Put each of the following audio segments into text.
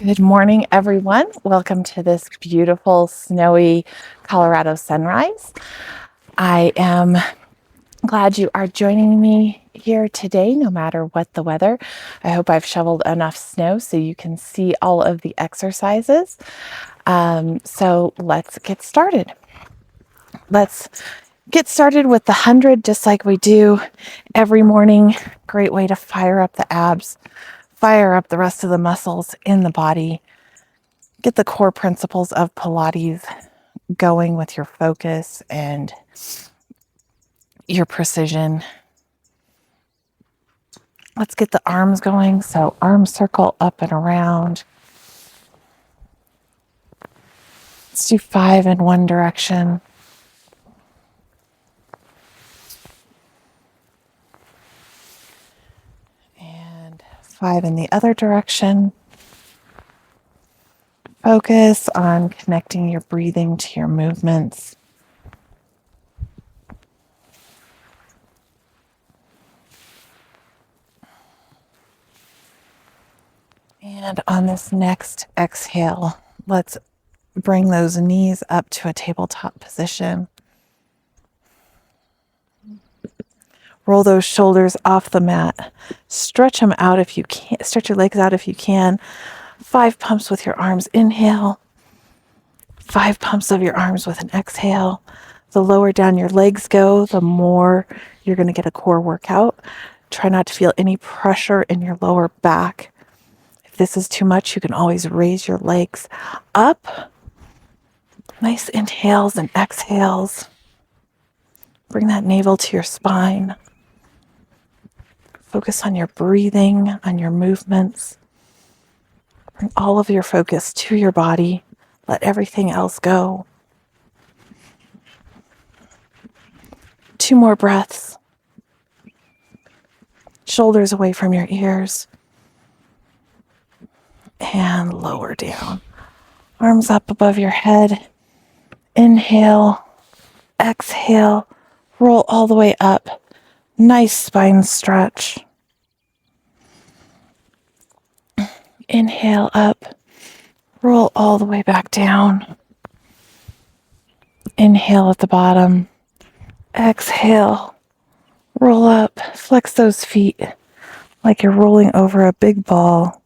Good morning, everyone. Welcome to this beautiful, snowy Colorado sunrise. I am glad you are joining me here today, no matter what the weather. I hope I've shoveled enough snow so you can see all of the exercises. So let's get started. Let's get started with the 100, just like we do every morning. Great way to fire up the abs, fire up the rest of the muscles in the body. Get the core principles of Pilates going with your focus and your precision. Let's get the arms going. So arm circle up and around. Let's do 5 in one direction. And 5 in the other direction. Focus on connecting your breathing to your movements. And on this next exhale, let's bring those knees up to a tabletop position. Roll those shoulders off the mat. Stretch them out if you can. Stretch your legs out if you can. 5 pumps with your arms. Inhale. 5 pumps of your arms with an exhale. The lower down your legs go, the more you're going to get a core workout. Try not to feel any pressure in your lower back. If this is too much, you can always raise your legs up. Nice inhales and exhales. Bring that navel to your spine. Focus on your breathing, on your movements. Bring all of your focus to your body. Let everything else go. 2 more breaths. Shoulders away from your ears. And lower down. Arms up above your head. Inhale. Exhale. Roll all the way up. Nice spine stretch. Inhale up. Roll all the way back down. Inhale at the bottom. Exhale. Roll up. Flex those feet like you're rolling over a big ball.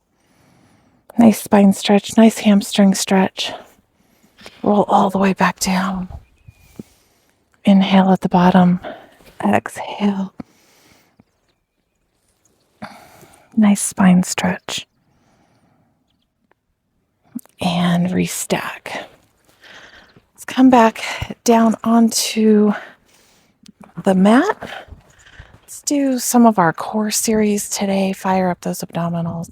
Nice spine stretch. Nice hamstring stretch. Roll all the way back down. Inhale at the bottom. Exhale. Nice spine stretch. And restack. Let's come back down onto the mat. Let's do some of our core series today. Fire up those abdominals.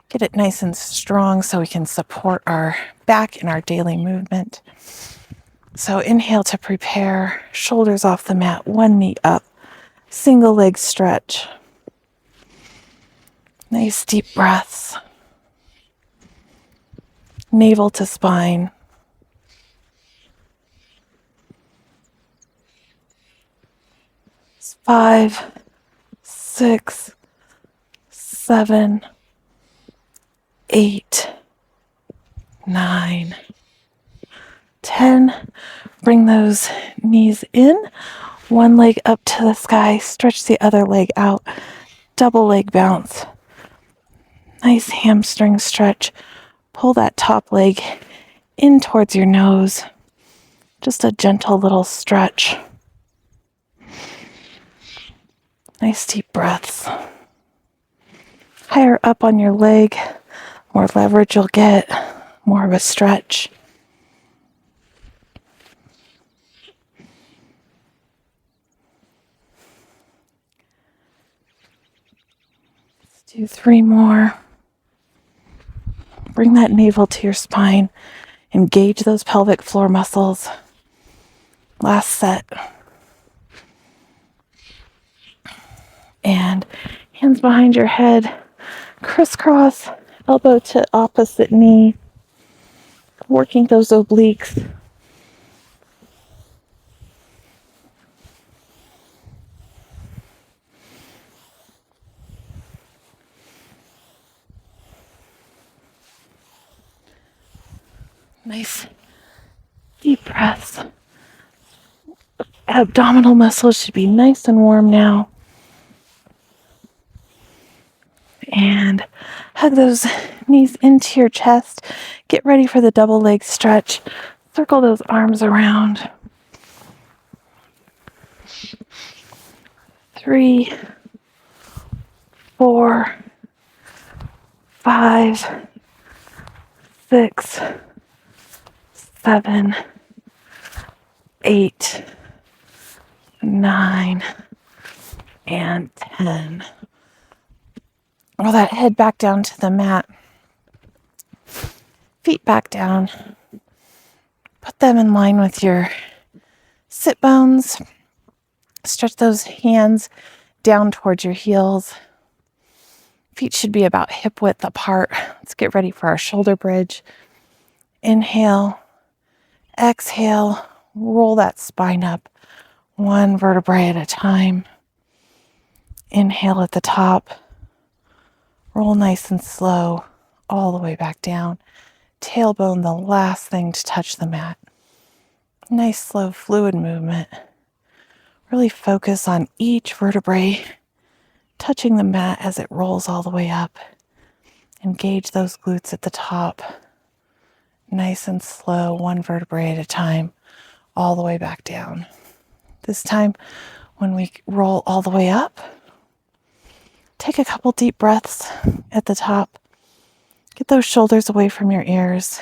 Get it nice and strong so we can support our back in our daily movement. So inhale to prepare. Shoulders off the mat. 1 knee up. Single leg stretch. Nice deep breaths. Navel to spine. It's 5, 6, 7, 8, 9, 10. Bring those knees in. 1 leg up to the sky. Stretch the other leg out. Double leg bounce. Nice hamstring stretch. Pull that top leg in towards your nose. Just a gentle little stretch. Nice deep breaths. Higher up on your leg, more leverage you'll get, more of a stretch. Let's do 3 more. Bring that navel to your spine. Engage those pelvic floor muscles. Last set. And hands behind your head. Crisscross, elbow to opposite knee. Working those obliques. Nice deep breaths. Abdominal muscles should be nice and warm now. And hug those knees into your chest. Get ready for the double leg stretch. Circle those arms around. 3, 4, 5, 6, 7, 8, 9, and 10. Roll that head back down to the mat. Feet back down. Put them in line with your sit bones. Stretch those hands down towards your heels. Feet should be about hip width apart. Let's get ready for our shoulder bridge. Inhale, exhale, roll that spine up one vertebrae at a time. Inhale at the top. Roll nice and slow all the way back down. Tailbone the last thing to touch the mat. Nice slow fluid movement. Really focus on each vertebrae touching the mat as it rolls all the way up. Engage those glutes at the top. Nice and slow, one vertebrae at a time, all the way back down. This time, when we roll all the way up, take a couple deep breaths at the top. Get those shoulders away from your ears.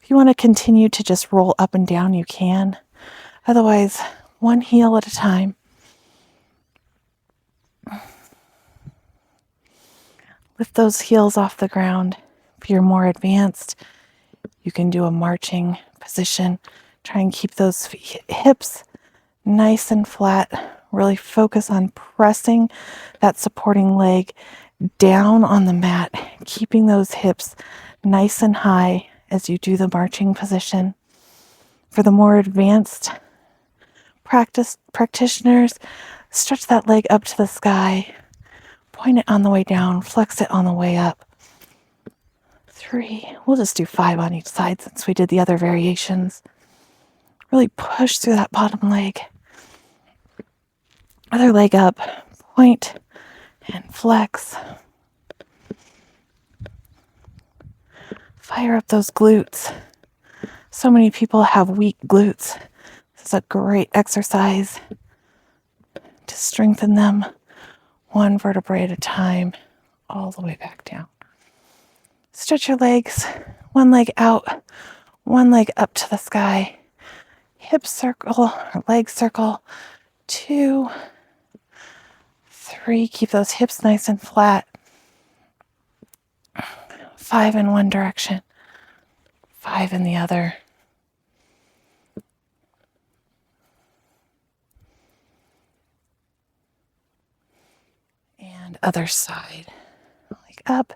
If you want to continue to just roll up and down, you can. Otherwise, one heel at a time. Lift those heels off the ground. If you're more advanced, you can do a marching position. Try and keep those hips nice and flat. Really focus on pressing that supporting leg down on the mat, keeping those hips nice and high as you do the marching position. For the more advanced practitioners, stretch that leg up to the sky. Point it on the way down, flex it on the way up. 3, we'll just do 5 on each side since we did the other variations. Really push through that bottom leg. Other leg up, point and flex. Fire up those glutes. So many people have weak glutes. This is a great exercise to strengthen them. One vertebrae at a time, all the way back down. Stretch your legs, one leg out, one leg up to the sky. Hip circle, or leg circle. 2, 3, keep those hips nice and flat. 5 in one direction, 5 in the other. And other side. Leg up.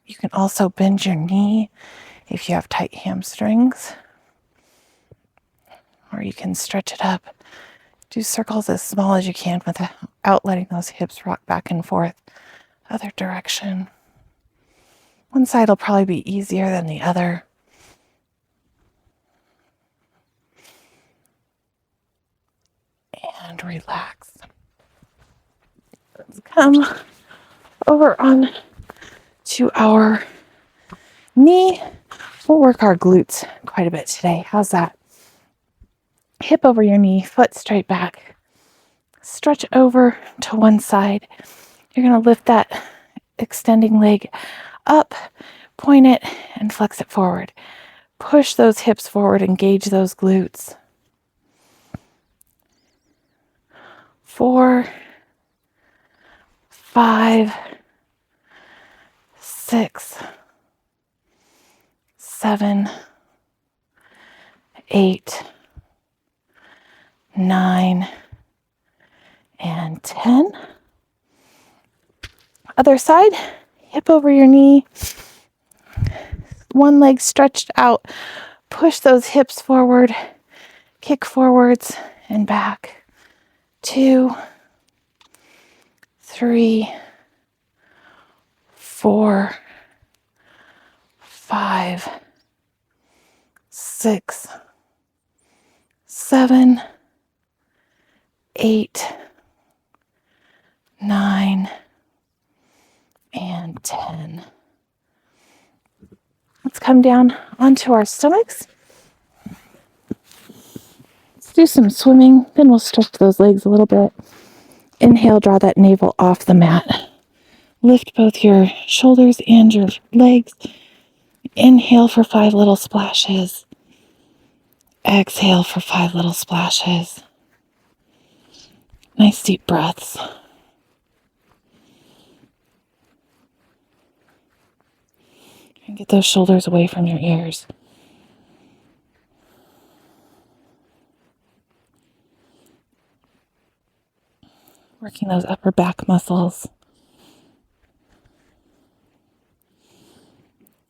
You can also bend your knee if you have tight hamstrings. Or you can stretch it up. Do circles as small as you can without letting those hips rock back and forth. Other direction. One side will probably be easier than the other. And relax. Let's come over on to our knee. We'll work our glutes quite a bit today. How's that? Hip over your knee, foot straight back. Stretch over to one side. You're going to lift that extending leg up, point it, and flex it forward. Push those hips forward, engage those glutes. 4, 5, 6, 7, 8, 9, and 10. Other side, hip over your knee, one leg stretched out. Push those hips forward, kick forwards and back. 2, 3, 4, 5, 6, 7, 8, 9, and 10. Let's come down onto our stomachs. Let's do some swimming, then we'll stretch those legs a little bit. Inhale, draw that navel off the mat. Lift both your shoulders and your legs. Inhale for 5 little splashes. Exhale for 5 little splashes. Nice deep breaths. And get those shoulders away from your ears. Working those upper back muscles.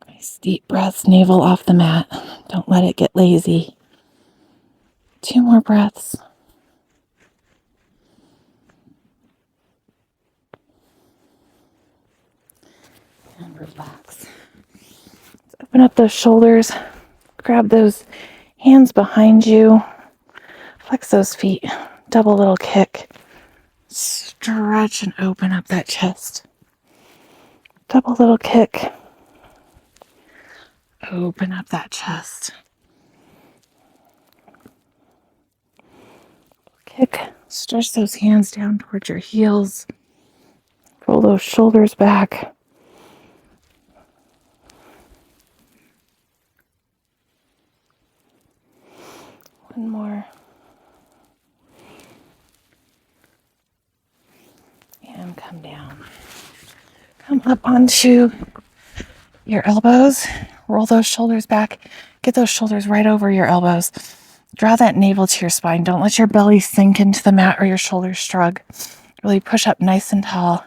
Nice deep breaths, navel off the mat. Don't let it get lazy. 2 more breaths. And relax. Let's open up those shoulders. Grab those hands behind you. Flex those feet. Double little kick. Stretch and open up that chest. Double little kick. Open up that chest. Kick. Stretch those hands down towards your heels. Roll those shoulders back. One more. And come down. Come up onto your elbows. Roll those shoulders back. Get those shoulders right over your elbows. Draw that navel to your spine. Don't let your belly sink into the mat or your shoulders shrug. Really push up nice and tall.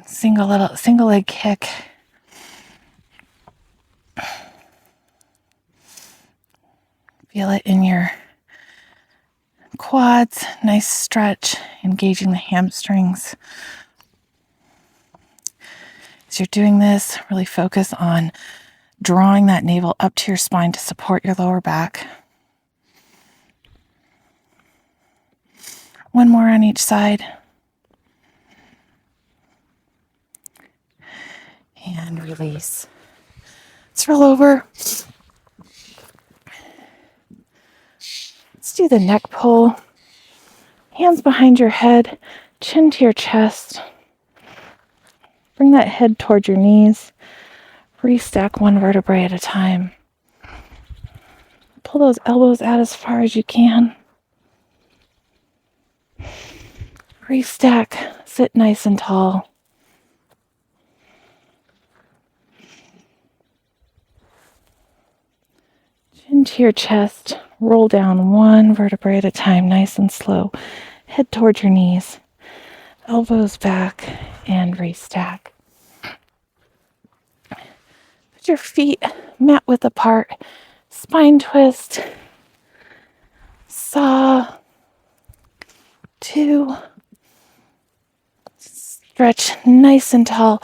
Single leg kick. Feel it in your quads. Nice stretch, engaging the hamstrings. As you're doing this, really focus on drawing that navel up to your spine to support your lower back. One more on each side. And release. Let's roll over. Let's do the neck pull. Hands behind your head, chin to your chest. Bring that head toward your knees. Restack one vertebrae at a time. Pull those elbows out as far as you can. Restack. Sit nice and tall. Chin to your chest. Roll down one vertebrae at a time, nice and slow. Head toward your knees. Elbows back and restack. Put your feet mat width apart. Spine twist. Saw. 2. Stretch nice and tall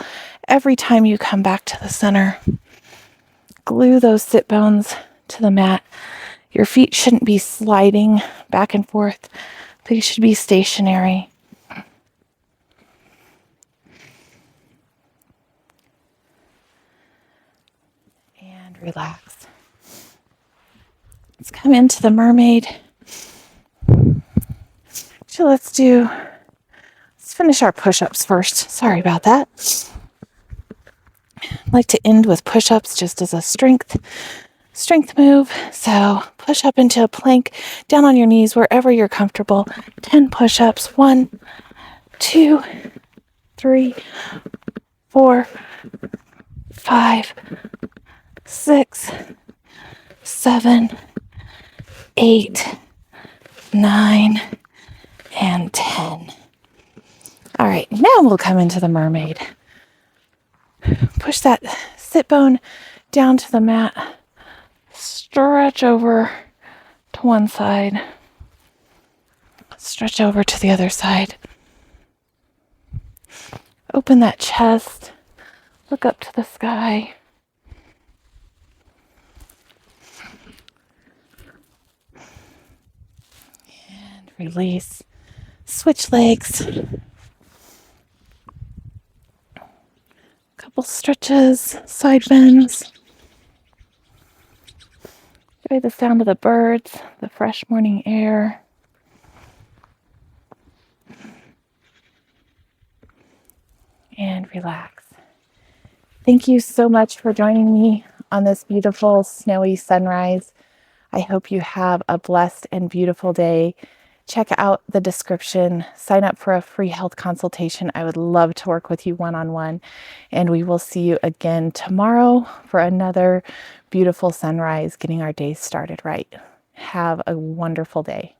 every time you come back to the center. Glue those sit bones to the mat. Your feet shouldn't be sliding back and forth. They should be stationary. And relax. Let's come into the mermaid. So let's finish our push-ups first. Sorry about that. I like to end with push-ups just as a strength move. So push up into a plank, down on your knees wherever you're comfortable. 10 push-ups. 1, 2, 3, 4, 5, 6, 7, 8, 9, and 10. All right, now we'll come into the mermaid. Push that sit bone down to the mat. Stretch over to one side. Stretch over to the other side. Open that chest. Look up to the sky. release. Switch legs. Couple stretches, side bends. Enjoy the sound of the birds, the fresh morning air. And relax. Thank you so much for joining me on this beautiful snowy sunrise. I hope you have a blessed and beautiful day. Check out the description. Sign up for a free health consultation. I would love to work with you one-on-one. And we will see you again tomorrow for another beautiful sunrise, getting our day started right. Have a wonderful day.